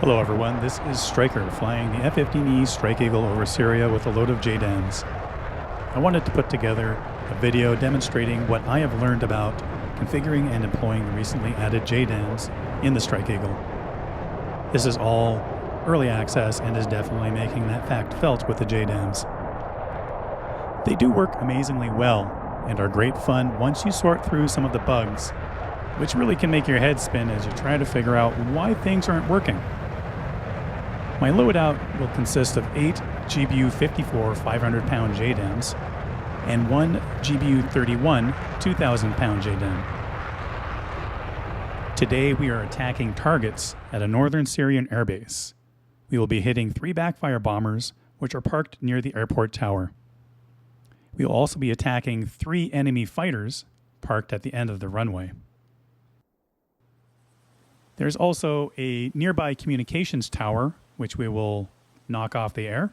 Hello everyone, this is Striker flying the F-15E Strike Eagle over Syria with a load of JDAMs. I wanted to put together a video demonstrating what I have learned about configuring and employing the recently added JDAMs in the Strike Eagle. This is all early access and is definitely making that fact felt with the JDAMs. They do work amazingly well and are great fun once you sort through some of the bugs, which really can make your head spin as you try to figure out why things aren't working. My loadout will consist of 8 GBU-54 500-pound JDAMs and 1 GBU-31 2,000-pound JDAM. Today we are attacking targets at a northern Syrian airbase. We will be hitting 3 backfire bombers, which are parked near the airport tower. We will also be attacking 3 enemy fighters parked at the end of the runway. There's also a nearby communications tower, which we will knock off the air.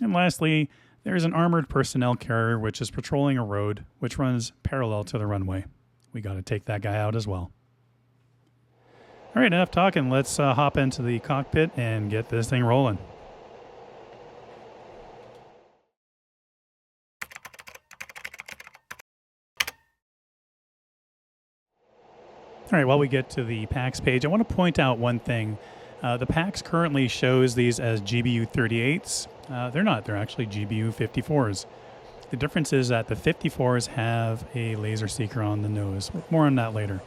And lastly, there's an armored personnel carrier which is patrolling a road which runs parallel to the runway. We got to take that guy out as well. All right, enough talking. Let's hop into the cockpit and get this thing rolling. All right, while we get to the PAX page, I want to point out one thing. The PAX currently shows these as GBU-38s. They're not. They're actually GBU-54s. The difference is that the 54s have a laser seeker on the nose. More on that later.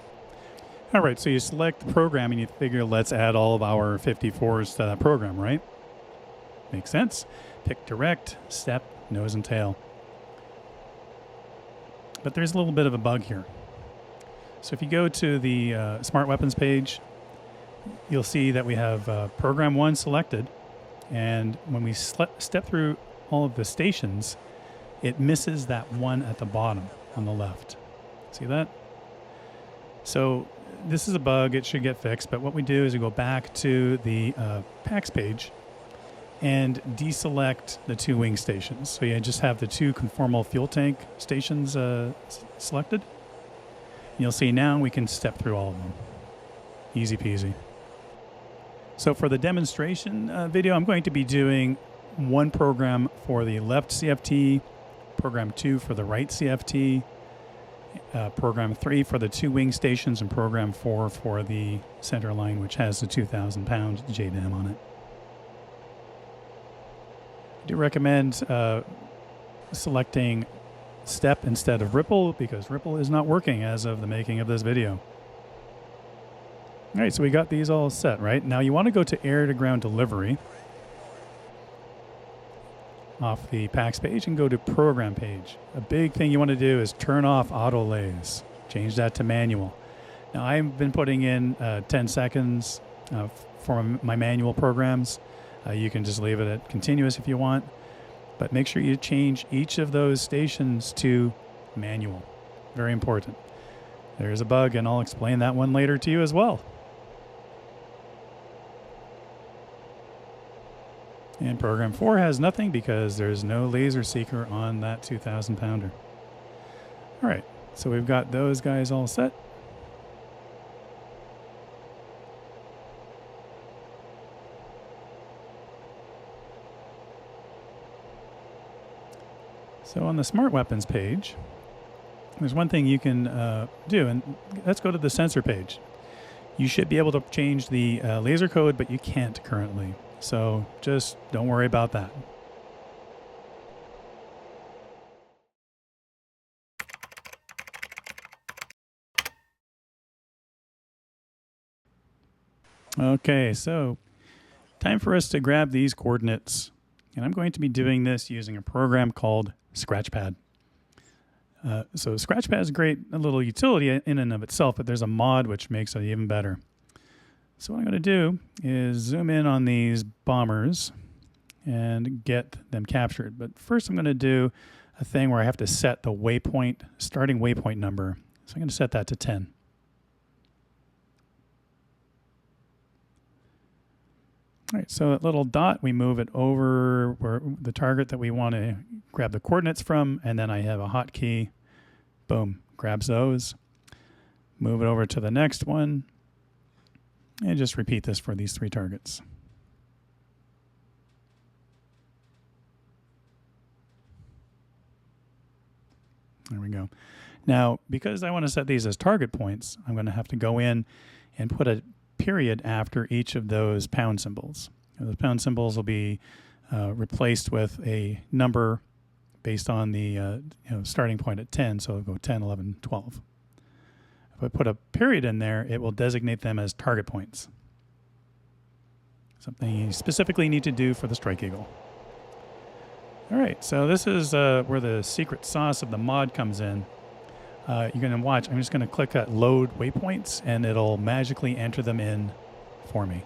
All right, so you select the program and you figure, let's add all of our 54s to that program, right? Makes sense. Pick direct, step, nose, and tail. But there's a little bit of a bug here. So if you go to the Smart Weapons page, you'll see that we have Program 1 selected, and when we step through all of the stations, it misses that one at the bottom on the left. See that? So this is a bug. It should get fixed, but what we do is we go back to the PAX page and deselect the 2 wing stations. So you just have the 2 conformal fuel tank stations selected. You'll see now we can step through all of them. Easy peasy. So for the demonstration video, I'm going to be doing one program for the left CFT, program 2 for the right CFT, program 3 for the 2 wing stations, and program 4 for the center line, which has the 2,000-pound JDAM on it. I do recommend selecting step instead of ripple, because ripple is not working as of the making of this video. All right, so we got these all set, right? Now you want to go to air-to-ground delivery off the PAX page and go to program page. A big thing you want to do is turn off auto-lase. Change that to manual. Now I've been putting in 10 seconds for my manual programs. You can just leave it at continuous if you want. But make sure you change each of those stations to manual. Very important. There's a bug, and I'll explain that one later to you as well. And program 4 has nothing because there's no laser seeker on that 2,000-pounder. All right, so we've got those guys all set. So on the Smart Weapons page, there's one thing you can do, and let's go to the sensor page. You should be able to change the laser code, but you can't currently. So just don't worry about that. Okay, so time for us to grab these coordinates. And I'm going to be doing this using a program called Scratchpad. So Scratchpad is a little utility in and of itself, but there's a mod which makes it even better. So what I'm going to do is zoom in on these bombers and get them captured. But first I'm going to do a thing where I have to set the waypoint, starting waypoint number. So I'm going to set that to 10. All right, so that little dot, we move it over where the target that we want to grab the coordinates from, and then I have a hotkey, boom, grabs those. Move it over to the next one, and just repeat this for these 3 targets. There we go. Now, because I want to set these as target points, I'm going to have to go in and put a period after each of those pound symbols. Those pound symbols will be replaced with a number based on the starting point at 10, so it'll go 10, 11, 12. If I put a period in there, it will designate them as target points. Something you specifically need to do for the Strike Eagle. All right, so this is where the secret sauce of the mod comes in. You're going to watch. I'm just going to click at Load Waypoints, and it'll magically enter them in for me.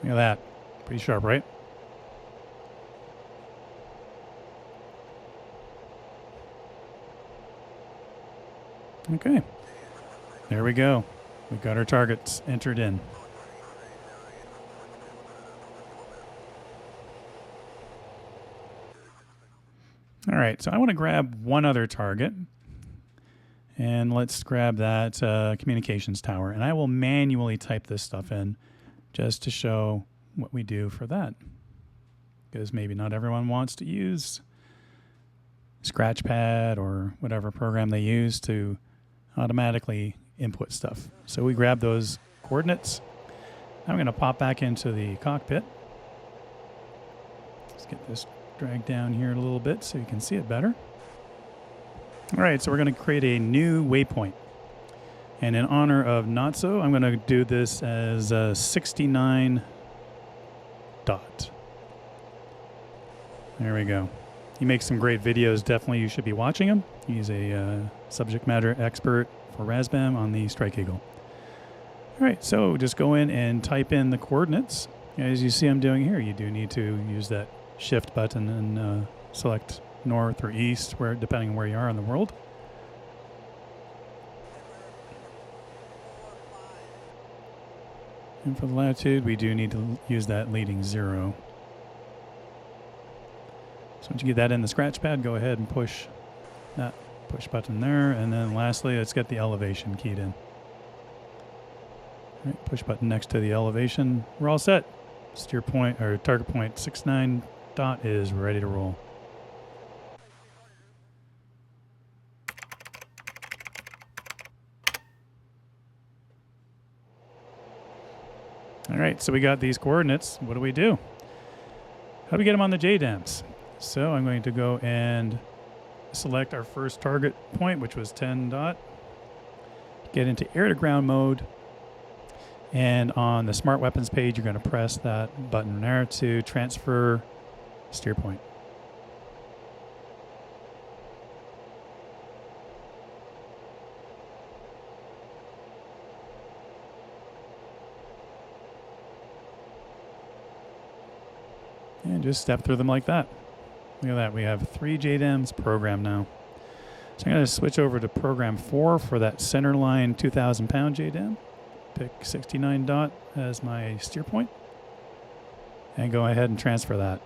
Look at that. Pretty sharp, right? Okay. There we go. We've got our targets entered in. All right, so I want to grab one other target, and let's grab that communications tower, and I will manually type this stuff in just to show what we do for that, because maybe not everyone wants to use Scratchpad or whatever program they use to automatically input stuff. So we grab those coordinates. I'm going to pop back into the cockpit. Let's get this drag down here a little bit so you can see it better. All right, so we're going to create a new waypoint. And in honor of Notso, I'm going to do this as a 69 dot. There we go. He makes some great videos. Definitely you should be watching him. He's a subject matter expert for Razbam on the Strike Eagle. All right, so just go in and type in the coordinates. As you see I'm doing here, you do need to use that Shift button and select north or east, depending on where you are in the world. And for the latitude, we do need to use that leading 0. So once you get that in the Scratchpad, go ahead and push that push button there. And then lastly, let's get the elevation keyed in. All right, push button next to the elevation. We're all set. Steer point or target point 69 dot is ready to roll. All right, so we got these coordinates. What do we do? How do we get them on the JDAMs? So I'm going to go and select our first target point, which was 10 dot. Get into air to ground mode. And on the Smart Weapons page, you're going to press that button there to transfer steer point. And just step through them like that. Look at that. We have 3 JDAMs programmed now. So I'm going to switch over to program 4 for that center line 2,000 pound JDAM. Pick 69 dot as my steer point. And go ahead and transfer that.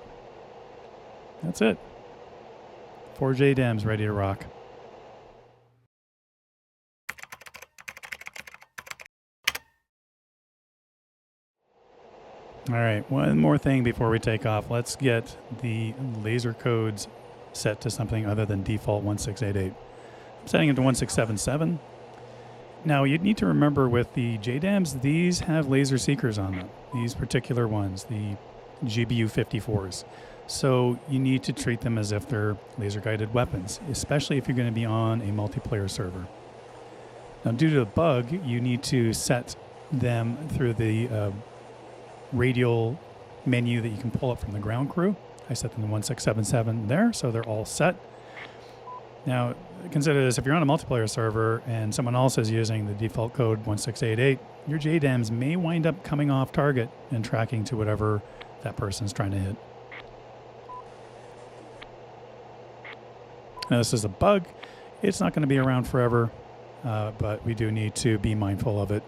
That's it. 4 JDAMs ready to rock. All right, one more thing before we take off. Let's get the laser codes set to something other than default 1688. I'm setting it to 1677. Now, you need to remember with the JDAMs, these have laser seekers on them. These particular ones, the GBU-54s. So you need to treat them as if they're laser-guided weapons, especially if you're going to be on a multiplayer server. Now, due to a bug, you need to set them through the radial menu that you can pull up from the ground crew. I set them to 1677 there, so they're all set. Now, consider this, if you're on a multiplayer server and someone else is using the default code 1688, your JDAMs may wind up coming off target and tracking to whatever that person's trying to hit. Now, this is a bug. It's not going to be around forever, but we do need to be mindful of it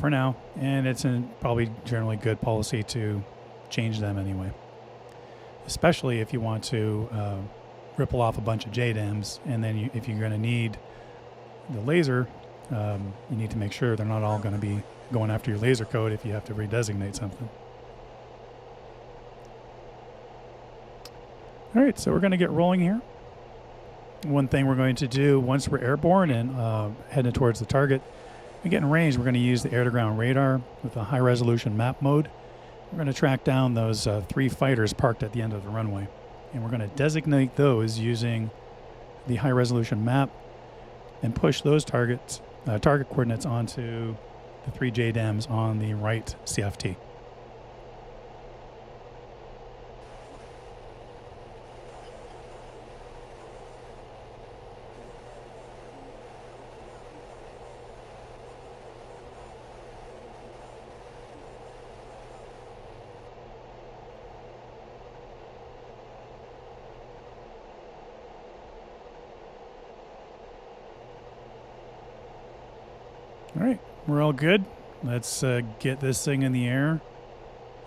for now, and it's probably generally good policy to change them anyway, especially if you want to ripple off a bunch of JDAMs, and then if you're going to need the laser, you need to make sure they're not all going to be going after your laser code if you have to redesignate something. All right, so we're going to get rolling here. One thing we're going to do once we're airborne and heading towards the target, we get in range, we're going to use the air-to-ground radar with a high-resolution map mode. We're going to track down those 3 fighters parked at the end of the runway. And we're going to designate those using the high-resolution map and push those target coordinates onto the 3 JDAMs on the right CFT. All right, we're all good. Let's get this thing in the air,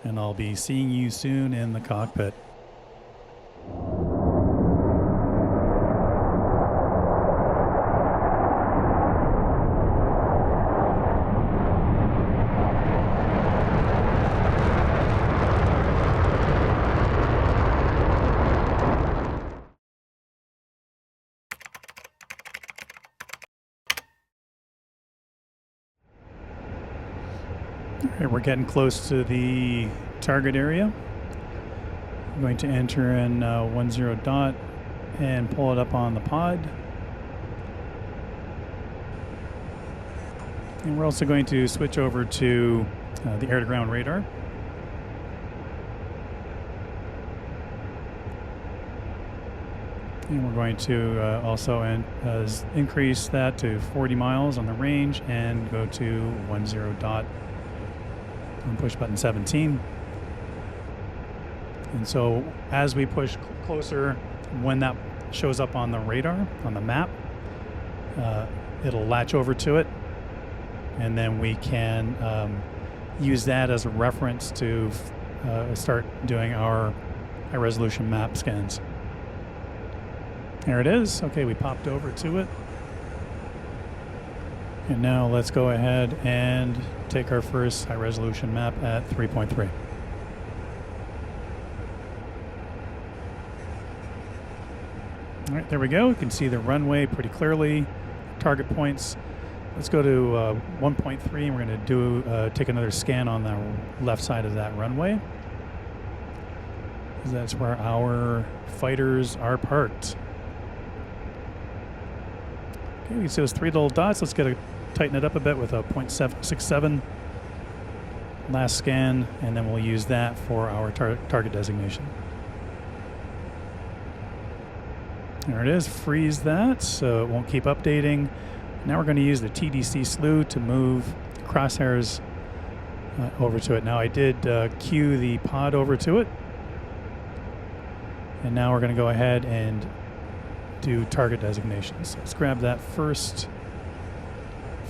and I'll be seeing you soon in the cockpit. All right, we're getting close to the target area. I'm going to enter in 10 dot and pull it up on the pod. And we're also going to switch over to the air-to-ground radar. And we're going to also increase that to 40 miles on the range and go to 10 dot. And push button 17. And so as we push closer, when that shows up on the radar, on the map, it'll latch over to it. And then we can use that as a reference to start doing our high-resolution map scans. There it is. Okay, we popped over to it. And now let's go ahead and take our first high-resolution map at 3.3. All right, there we go. You can see the runway pretty clearly, target points. Let's go to 1.3, and we're going to take another scan on the left side of that runway. That's where our fighters are parked. Okay, you can see those 3 little dots. Let's tighten it up a bit with a 0.767 last scan, and then we'll use that for our target designation. There it is. Freeze that so it won't keep updating. Now we're going to use the TDC slew to move crosshairs over to it. Now I did cue the pod over to it, and now we're going to go ahead and do target designations. Let's grab that first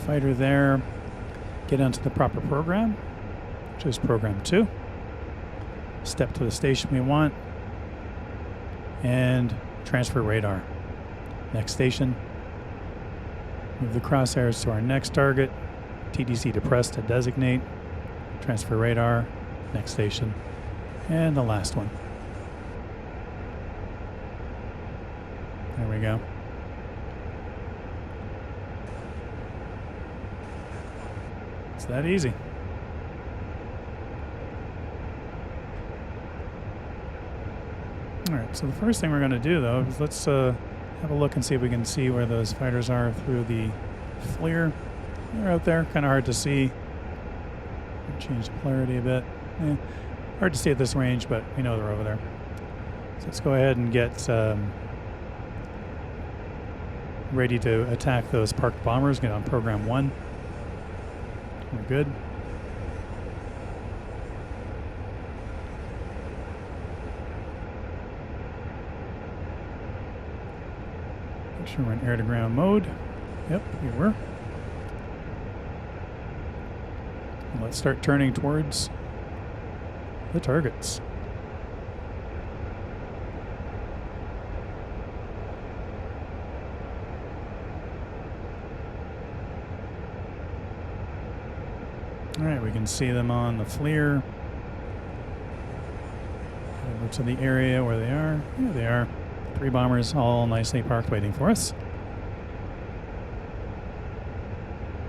fighter there, get onto the proper program, which is program 2. Step to the station we want, and transfer radar. Next station. Move the crosshairs to our next target. TDC to press to designate. Transfer radar. Next station. And the last one. There we go. It's that easy. All right, so the first thing we're going to do, though, is let's have a look and see if we can see where those fighters are through the FLIR. They're out there, kind of hard to see. Change the polarity a bit. Hard to see at this range, but we know they're over there. So let's go ahead and get ready to attack those parked bombers. Get on program 1. We're good. Make sure we're in air-to-ground mode. Yep, we were. And let's start turning towards the targets. All right, we can see them on the FLIR. Over to the area where they are. There they are. 3 bombers all nicely parked waiting for us.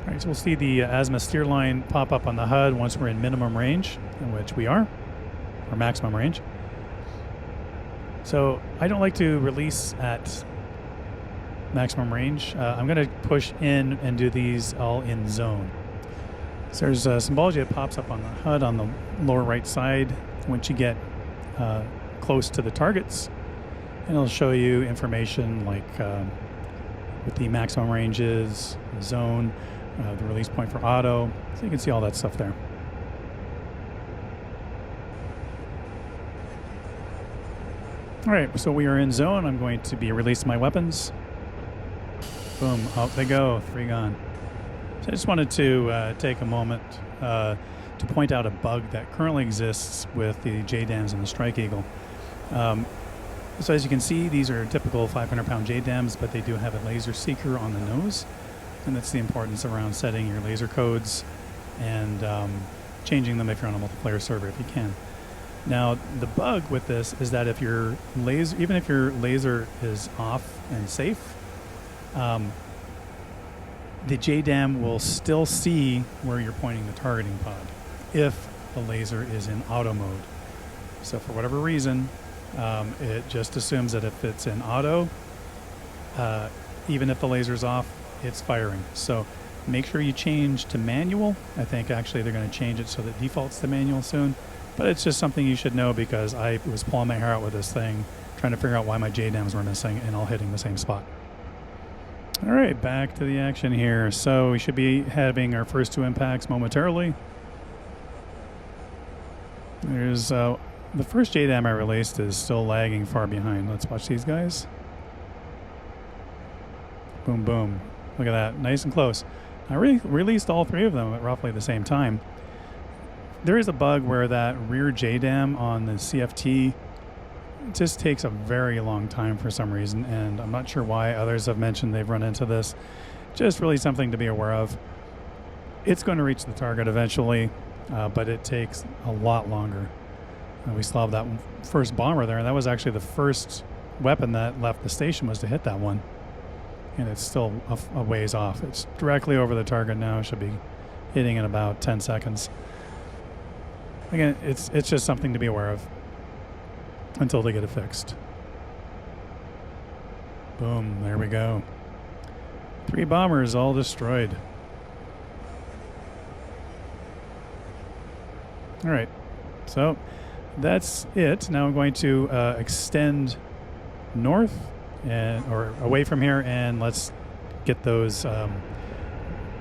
All right, so we'll see the azimuth steer line pop up on the HUD once we're in minimum range, in which we are, or maximum range. So I don't like to release at maximum range. I'm going to push in and do these all in zone. So there's a symbology that pops up on the HUD on the lower right side once you get close to the targets, and it'll show you information like what the maximum range is, the zone, the release point for auto, so you can see all that stuff there. All right, so we are in zone. I'm going to be releasing my weapons. Boom, out they go, 3 gone. So I just wanted to take a moment to point out a bug that currently exists with the JDAMs and the Strike Eagle. So as you can see, these are typical 500-pound JDAMs, but they do have a laser seeker on the nose, and that's the importance around setting your laser codes and changing them if you're on a multiplayer server if you can. Now, the bug with this is that if your laser, even if your laser is off and safe, the JDAM will still see where you're pointing the targeting pod if the laser is in auto mode. So for whatever reason, it just assumes that if it's in auto, even if the laser's off, it's firing. So make sure you change to manual. I think actually they're going to change it so that it defaults to manual soon. But it's just something you should know because I was pulling my hair out with this thing, trying to figure out why my JDAMs were missing and all hitting the same spot. All right, back to the action here. So we should be having our first 2 impacts momentarily. There's the first JDAM I released is still lagging far behind. Let's watch these guys. Boom, boom. Look at that, nice and close. I released all 3 of them at roughly the same time. There is a bug where that rear JDAM on the CFT just takes a very long time for some reason, and I'm not sure why. Others have mentioned they've run into this. Just really something to be aware of. It's going to reach the target eventually, but it takes a lot longer. We still have that first bomber there, and that was actually the first weapon that left the station was to hit that one. And it's still a ways off. It's directly over the target now. Should be hitting in about 10 seconds. Again, it's just something to be aware of until they get it fixed. Boom, there we go. 3 bombers all destroyed. All right, so that's it. Now I'm going to extend north or away from here, and let's get those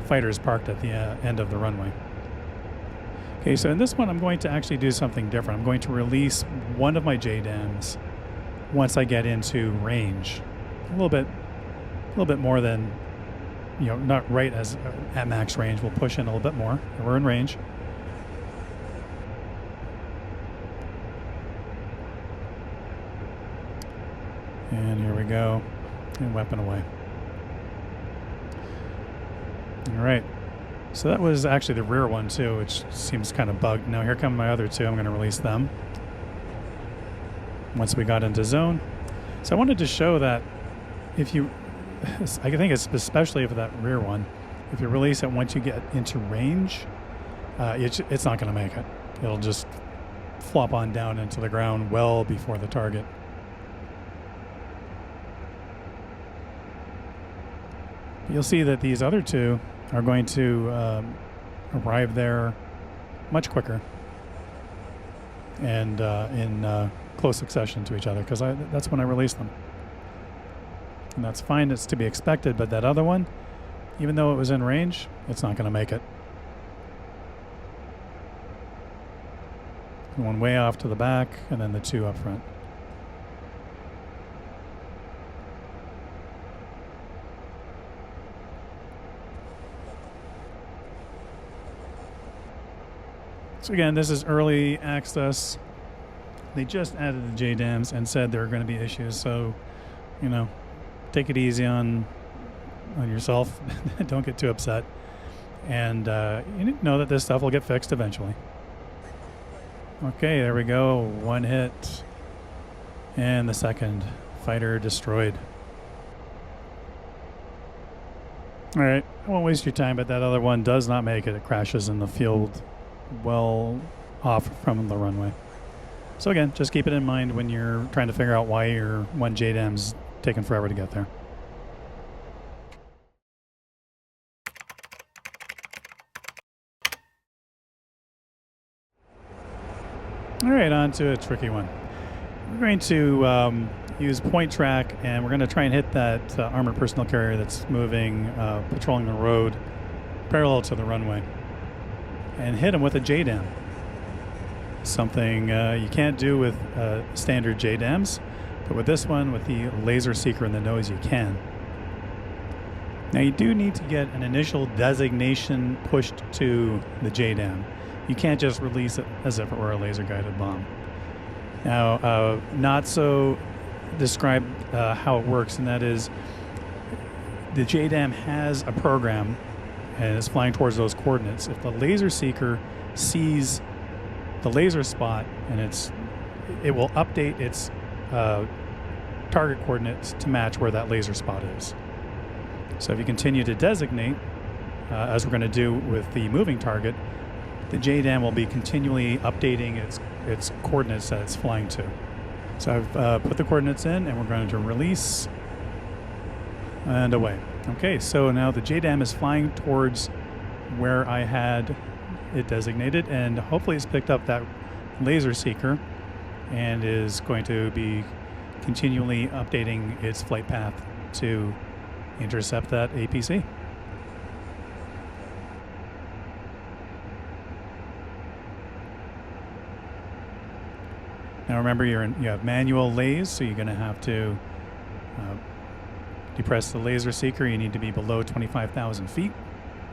fighters parked at the end of the runway. Okay, so in this one, I'm going to actually do something different. I'm going to release one of my JDAMs once I get into range. A little bit more than, not right as at max range. We'll push in a little bit more. We're in range. And here we go. And weapon away. All right. So that was actually the rear one too, which seems kind of bugged. Now here come my other 2. I'm going to release them once we got into zone. So I wanted to show that if you, I think it's especially for that rear one, if you release it once you get into range, it's not going to make it. It'll just flop on down into the ground well before the target. You'll see that these other 2 are going to arrive there much quicker and in close succession to each other because that's when I release them. And that's fine, it's to be expected, but that other one, even though it was in range, it's not going to make it. One way off to the back and then the 2 up front. So again, this is early access. They just added the JDAMs and said there are going to be issues. So, take it easy on yourself. Don't get too upset. And you need to know that this stuff will get fixed eventually. Okay, there we go. One hit. And the second fighter destroyed. All right, I won't waste your time, but that other one does not make it. It crashes in the field well off from the runway. So again, just keep it in mind when you're trying to figure out why your one JDAM's taking forever to get there. All right, on to a tricky one. We're going to use point track, and we're going to try and hit that armored personnel carrier that's moving, patrolling the road parallel to the runway, and hit him with a JDAM. Something you can't do with standard JDAMs, but with this one, with the laser seeker in the nose, you can. Now you do need to get an initial designation pushed to the JDAM. You can't just release it as if it were a laser-guided bomb. Now, Notso described how it works, and that is the JDAM has a program and is flying towards those coordinates. If the laser seeker sees the laser spot, and it will update its target coordinates to match where that laser spot is. So if you continue to designate, as we're going to do with the moving target, the JDAM will be continually updating its coordinates that it's flying to. So I've put the coordinates in, and we're going to release and away. Okay, so now the JDAM is flying towards where I had it designated, and hopefully it's picked up that laser seeker and is going to be continually updating its flight path to intercept that APC. Now remember, you have manual lase, so you're going to have to depress the laser seeker. You need to be below 25,000 feet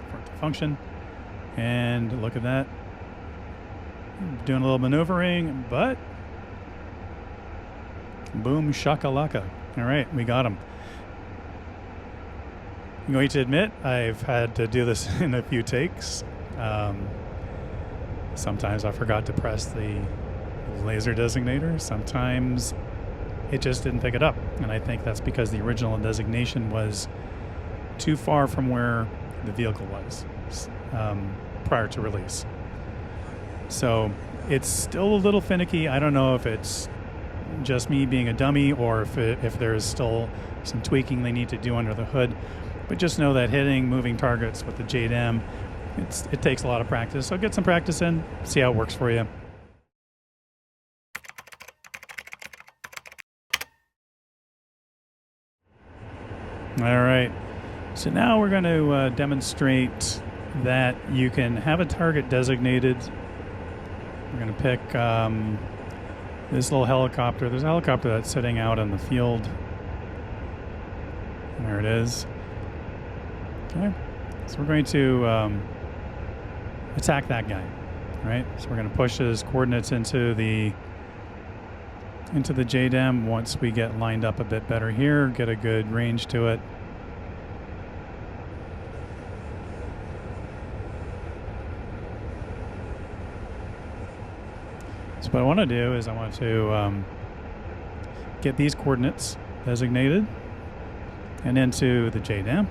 for it to function. And look at that. Doing a little maneuvering, but boom shakalaka. All right, we got him. I'm going to admit I've had to do this in a few takes. Sometimes I forgot to press the laser designator. Sometimes it just didn't pick it up, and I think that's because the original designation was too far from where the vehicle was prior to release. So it's still a little finicky. I don't know if it's just me being a dummy or if there's still some tweaking they need to do under the hood, but just know that hitting moving targets with the JDAM, it takes a lot of practice. So get some practice in, see how it works for you. All right, so now we're going to demonstrate that you can have a target designated. We're going to pick this little helicopter. There's a helicopter that's sitting out in the field. There it is. Okay, so we're going to attack that guy, right? So we're going to push his coordinates into the JDAM once we get lined up a bit better here, get a good range to it. So what I want to do is I want to get these coordinates designated and into the JDAM.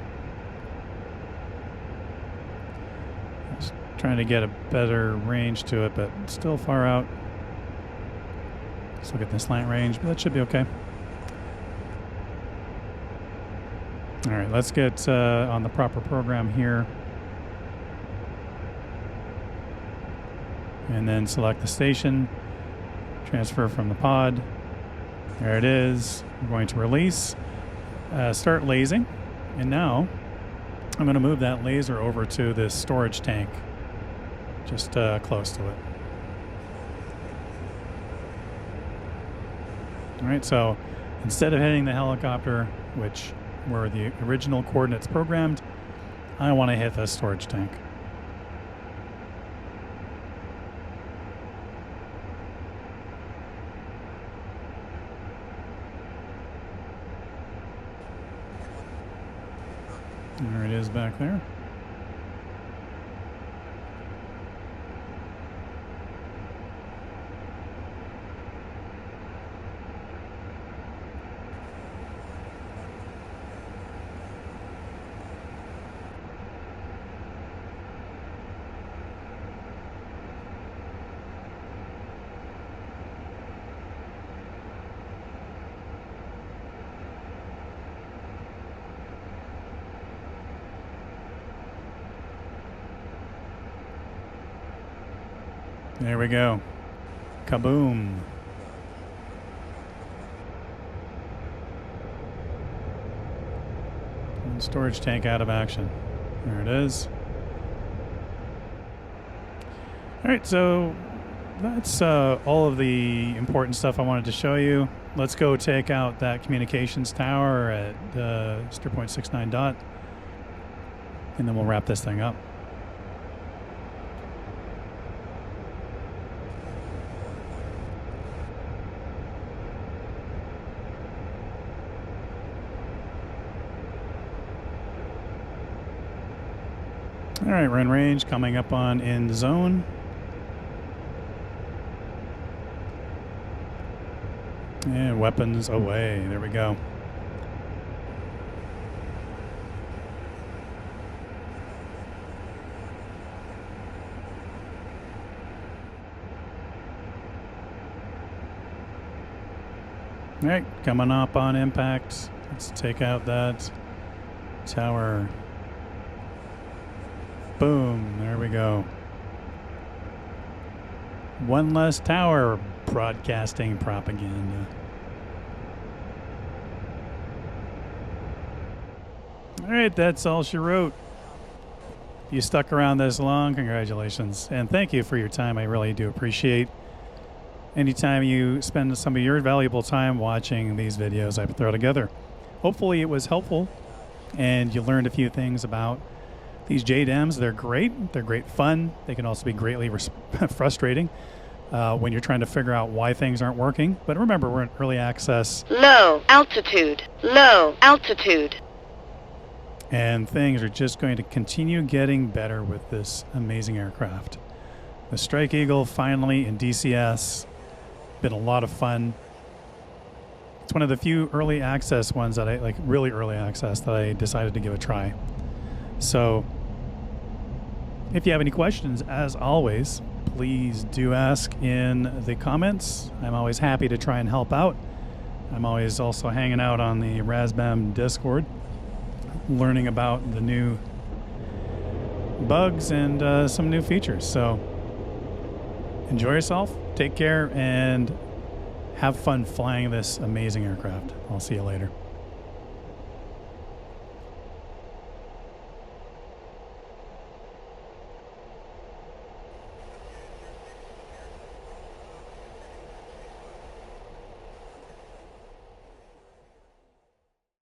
Just trying to get a better range to it, but still far out. Let's look at the slant range, but that should be okay. All right, let's get on the proper program here. And then select the station, transfer from the pod. There it is. I'm going to release, start lasing. And now I'm going to move that laser over to this storage tank, just close to it. All right, so instead of hitting the helicopter, which were the original coordinates programmed, I want to hit the storage tank. There it is back there. There we go. Kaboom. One storage tank out of action. There it is. All right, so that's all of the important stuff I wanted to show you. Let's go take out that communications tower at 0.69 dot, and then we'll wrap this thing up. All right, run range coming up on end zone. And weapons away. There we go. All right, coming up on impact. Let's take out that tower. Boom, there we go. One less tower broadcasting propaganda. All right, that's all she wrote. If you stuck around this long, congratulations. And thank you for your time. I really do appreciate anytime you spend some of your valuable time watching these videos I throw together. Hopefully it was helpful and you learned a few things about these JDAMs. They're great. They're great fun. They can also be greatly frustrating when you're trying to figure out why things aren't working. But remember, we're in early access. Low altitude. Low altitude. And things are just going to continue getting better with this amazing aircraft. The Strike Eagle finally in DCS. Been a lot of fun. It's one of the few early access ones that I like, really early access, that I decided to give a try. So if you have any questions, as always, please do ask in the comments. I'm always happy to try and help out. I'm always also hanging out on the Razbam Discord, learning about the new bugs and some new features. So enjoy yourself, take care, and have fun flying this amazing aircraft. I'll see you later.